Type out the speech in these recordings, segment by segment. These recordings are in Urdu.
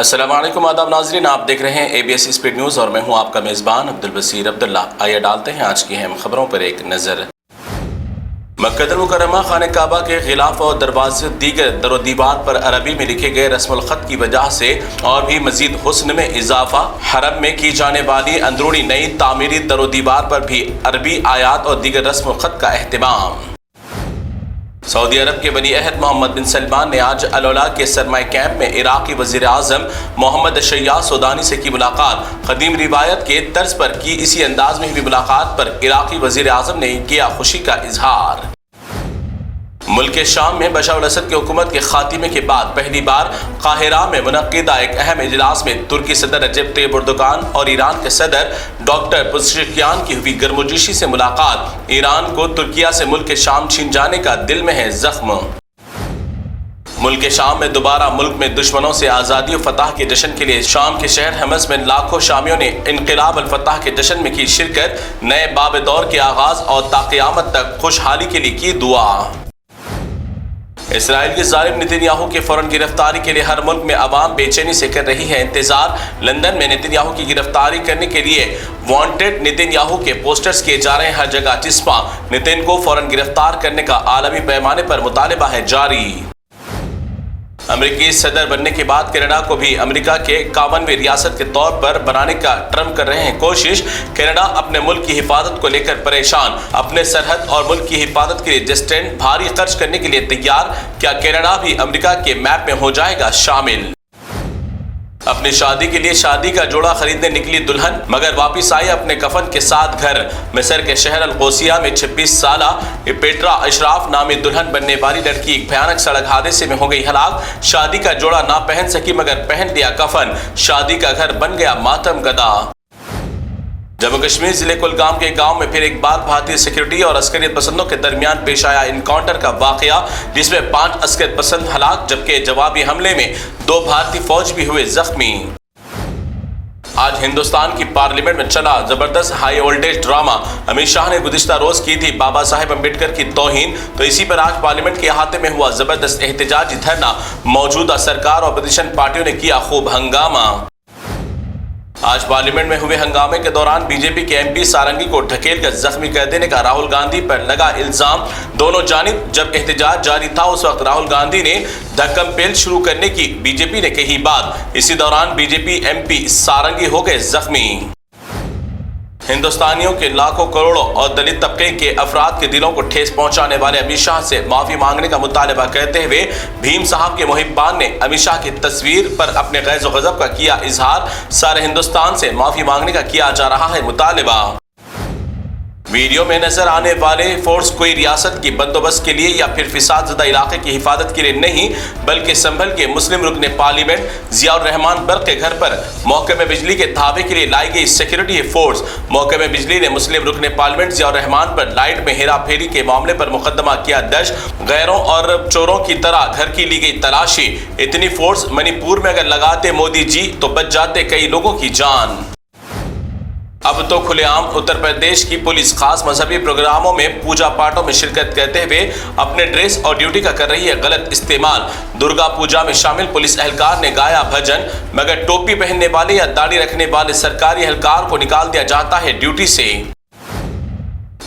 السلام علیکم آداب ناظرین، آپ دیکھ رہے ہیں ABS اسپیڈ نیوز اور میں ہوں آپ کا میزبان عبدالبصیر عبداللہ۔ آئیے ڈالتے ہیں آج کی اہم خبروں پر ایک نظر۔ مکہ المکرمہ خانہ کعبہ کے غلاف اور دروازے دیگر در و دیوار پر عربی میں لکھے گئے رسم الخط کی وجہ سے اور بھی مزید حسن میں اضافہ، حرم میں کی جانے والی اندرونی نئی تعمیری در و دیوار پر بھی عربی آیات اور دیگر رسم الخط کا اہتمام۔ سعودی عرب کے ولی عہد محمد بن سلمان نے آج العلا کے سرمایہ کیمپ میں عراقی وزیر اعظم محمد شیاع سودانی سے کی ملاقات۔ قدیم روایت کے طرز پر کی اسی انداز میں ہوئی ملاقات پر عراقی وزیر اعظم نے کیا خوشی کا اظہار۔ ملک شام میں بشار الاسد کی حکومت کے خاتمے کے بعد پہلی بار قاہرہ میں منعقدہ ایک اہم اجلاس میں ترکی صدر رجب طیب اردوغان اور ایران کے صدر ڈاکٹر پزشکیان کی ہوئی گرمجوشی سے ملاقات۔ ایران کو ترکیہ سے ملک شام چھین جانے کا دل میں ہے زخم۔ ملک شام میں دوبارہ ملک میں دشمنوں سے آزادی و فتح کے جشن کے لیے شام کے شہر حمص میں لاکھوں شامیوں نے انقلاب الفتح کے جشن میں کی شرکت۔ نئے باب دور کے آغاز اور تا قیامت تک خوشحالی کے لیے کی دعا۔ اسرائیل کے ظالم نتن یاہو کی فوراً گرفتاری کے لیے ہر ملک میں عوام بے چینی سے کر رہی ہے انتظار۔ لندن میں نتن یاہو کی گرفتاری کرنے کے لیے وانٹڈ نتن یاہو کے پوسٹرز کیے جا رہے ہیں، ہر جگہ چسپاں۔ نتن کو فوراً گرفتار کرنے کا عالمی پیمانے پر مطالبہ ہے جاری۔ امریکی صدر بننے کے بعد کینیڈا کو بھی امریکہ کے 51ویں ریاست کے طور پر بنانے کا ٹرمپ کر رہے ہیں کوشش۔ کینیڈا اپنے ملک کی حفاظت کو لے کر پریشان، اپنے سرحد اور ملک کی حفاظت کے لیے جسٹن بھاری خرچ کرنے کے لیے تیار۔ کیا کینیڈا بھی امریکہ کے میپ میں ہو جائے گا شامل؟ اپنی شادی کے لیے شادی کا جوڑا خریدنے نکلی دلہن، مگر واپس آئی اپنے کفن کے ساتھ گھر۔ مصر کے شہر القوسیہ میں 26 سالہ پیٹرا اشراف نامی دلہن بننے والی لڑکی ایک بھیانک سڑک حادثے میں ہو گئی ہلاک۔ شادی کا جوڑا نہ پہن سکی مگر پہن لیا کفن، شادی کا گھر بن گیا ماتم گدا۔ جموں کشمیر ضلع کلگام کے گاؤں میں پھر ایک بار بھارتی سیکورٹی اور عسکریت پسندوں کے درمیان پیش آیا انکاؤنٹر کا واقعہ، جس میں 5 عسکریت پسند ہلاک جبکہ جوابی حملے میں 2 بھارتی فوج بھی ہوئے زخمی۔ آج ہندوستان کی پارلیمنٹ میں چلا زبردست high voltage drama. Amit Shah نے گزشتہ روز کی تھی بابا صاحب امبیڈکر کی توہین، تو اسی پر آج پارلیمنٹ کے احاطے میں ہوا زبردست احتجاجی دھرنا۔ موجودہ سرکار اور اپوزیشن پارٹیوں نے کیا خوب ہنگامہ۔ آج پارلیمنٹ میں ہوئے ہنگامے کے دوران بی جے پی کے MP سارنگی کو ڈھکیل کر زخمی کر دینے کا راہل گاندھی پر لگا الزام۔ دونوں جانب جب احتجاج جاری تھا اس وقت راہل گاندھی نے دھکم پیل شروع کرنے کی بی جے پی نے کہی بات، اسی دوران بی جے پی MP سارنگی ہو گئے زخمی۔ ہندوستانیوں کے لاکھوں کروڑوں اور دلت طبقے کے افراد کے دلوں کو ٹھیس پہنچانے والے امت شاہ سے معافی مانگنے کا مطالبہ کرتے ہوئے بھیم صاحب کے محبان نے امت شاہ کی تصویر پر اپنے غیظ و غضب کا کیا اظہار۔ سارے ہندوستان سے معافی مانگنے کا کیا جا رہا ہے مطالبہ۔ ویڈیو میں نظر آنے والے فورس کوئی ریاست کی بندوبست کے لیے یا پھر فساد زدہ علاقے کی حفاظت کے لیے نہیں، بلکہ سنبھل کے مسلم رکن پارلیمنٹ ضیاء الرحمان برق کے گھر پر محکمہ بجلی کے دھاوے کے لیے لائی گئی سیکورٹی فورس۔ محکمہ بجلی نے مسلم رکن پارلیمنٹ ضیاء الرحمان پر لائٹ میں ہیرا پھیری کے معاملے پر مقدمہ کیا درج۔ غیروں اور چوروں کی طرح گھر کی لی گئی تلاشی۔ اتنی فورس منی پور میں اگر لگاتے مودی جی تو بچ جاتے کئی لوگوں کی جان۔ اب تو کھلے عام اتر پردیش کی پولیس خاص مذہبی پروگراموں میں پوجا پاٹوں میں شرکت کرتے ہوئے اپنے ڈریس اور ڈیوٹی کا کر رہی ہے غلط استعمال۔ درگا پوجا میں شامل پولیس اہلکار نے گایا بھجن، مگر ٹوپی پہننے والے یا داڑھی رکھنے والے سرکاری اہلکار کو نکال دیا جاتا ہے ڈیوٹی سے۔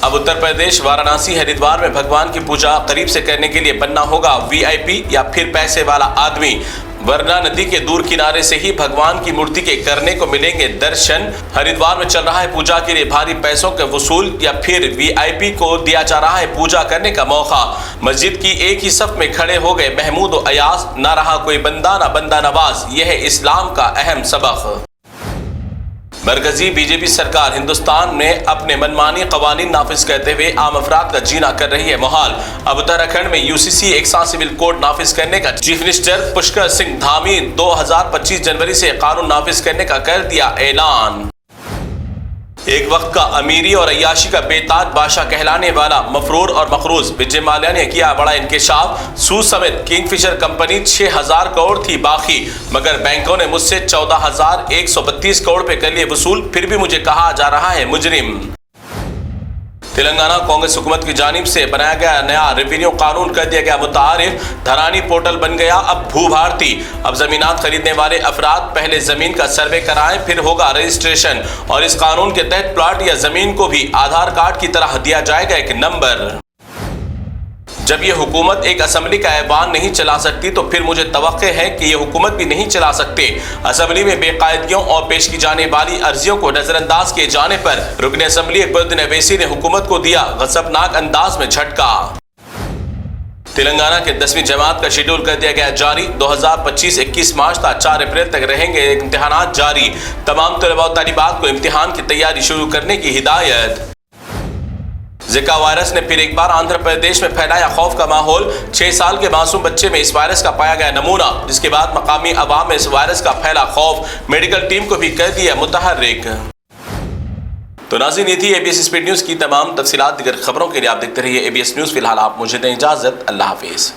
اب اتر پردیش وارانسی ہریدوار میں بھگوان کی پوجا قریب سے کرنے کے لیے بننا ہوگا VIP یا پھر پیسے والا آدمی، ورنہ ندی کے دور کنارے سے ہی بھگوان کی مورتی کے کرنے کو ملیں گے درشن۔ ہریدوار میں چل رہا ہے پوجا کے لیے بھاری پیسوں کے وصول، یا پھر VIP کو دیا جا رہا ہے پوجا کرنے کا موقع۔ مسجد کی ایک ہی صف میں کھڑے ہو گئے محمود و ایاز، نہ رہا کوئی بندہ نہ بندہ نواز، یہ ہے اسلام کا اہم سبق۔ مرکزی بی جے پی سرکار ہندوستان میں اپنے منمانی قوانین نافذ کرتے ہوئے عام افراد کا جینا کر رہی ہے محال۔ اب اتراکھنڈ میں UCC یکساں سول کوڈ نافذ کرنے کا چیف منسٹر پشکر سنگھ دھامی 2025 جنوری سے قانون نافذ کرنے کا کر دیا اعلان۔ ایک وقت کا امیری اور عیاشی کا بے تاج بادشاہ کہلانے والا مفرور اور مقروض وجے مالیا نے کیا بڑا انکشاف۔ سوز سمیت کنگ فشر کمپنی 6000 کروڑ تھی باقی، مگر بینکوں نے مجھ سے 14132 کروڑ پہ کر لیے وصول، پھر بھی مجھے کہا جا رہا ہے مجرم۔ تلنگانہ کانگریس حکومت کی جانب سے بنایا گیا نیا ریونیو قانون کر دیا گیا متعارف، دھرانی پورٹل بن گیا اب بھو بھارتی۔ اب زمینات خریدنے والے افراد پہلے زمین کا سروے کرائیں، پھر ہوگا رجسٹریشن، اور اس قانون کے تحت پلاٹ یا زمین کو بھی آدھار کارڈ کی طرح دیا جائے گا ایک نمبر۔ جب یہ حکومت ایک اسمبلی کا ایوان نہیں چلا سکتی تو پھر مجھے توقع ہے کہ یہ حکومت بھی نہیں چلا سکتے۔ اسمبلی میں بے قاعدگیوں اور پیش کی جانے والی عرضیوں کو نظر انداز کیے جانے پر رکن اسمبلی اکبر الدین اویسی نے حکومت کو دیا غضبناک انداز میں جھٹکا۔ تلنگانہ کے 10ویں جماعت کا شیڈول کر دیا گیا جاری، 2025-21 مارچ تا 4 اپریل تک رہیں گے امتحانات جاری، تمام طلباء و طالبات کو امتحان کی تیاری شروع کرنے کی ہدایت۔ زکا وائرس نے پھر ایک بار آندھرا پردیش میں پھیلایا خوف کا ماحول، 6 سال کے معصوم بچے میں اس وائرس کا پایا گیا نمونہ، جس کے بعد مقامی عوام میں اس وائرس کا پھیلا خوف، میڈیکل ٹیم کو بھی کر دیا متحرک۔ تو ناظرین، یہ تھی ABS اسپیڈ نیوز کی تمام تفصیلات۔ دیگر خبروں کے لیے آپ دیکھتے رہیے ABS نیوز۔ فی الحال آپ مجھے دیں اجازت، اللہ حافظ۔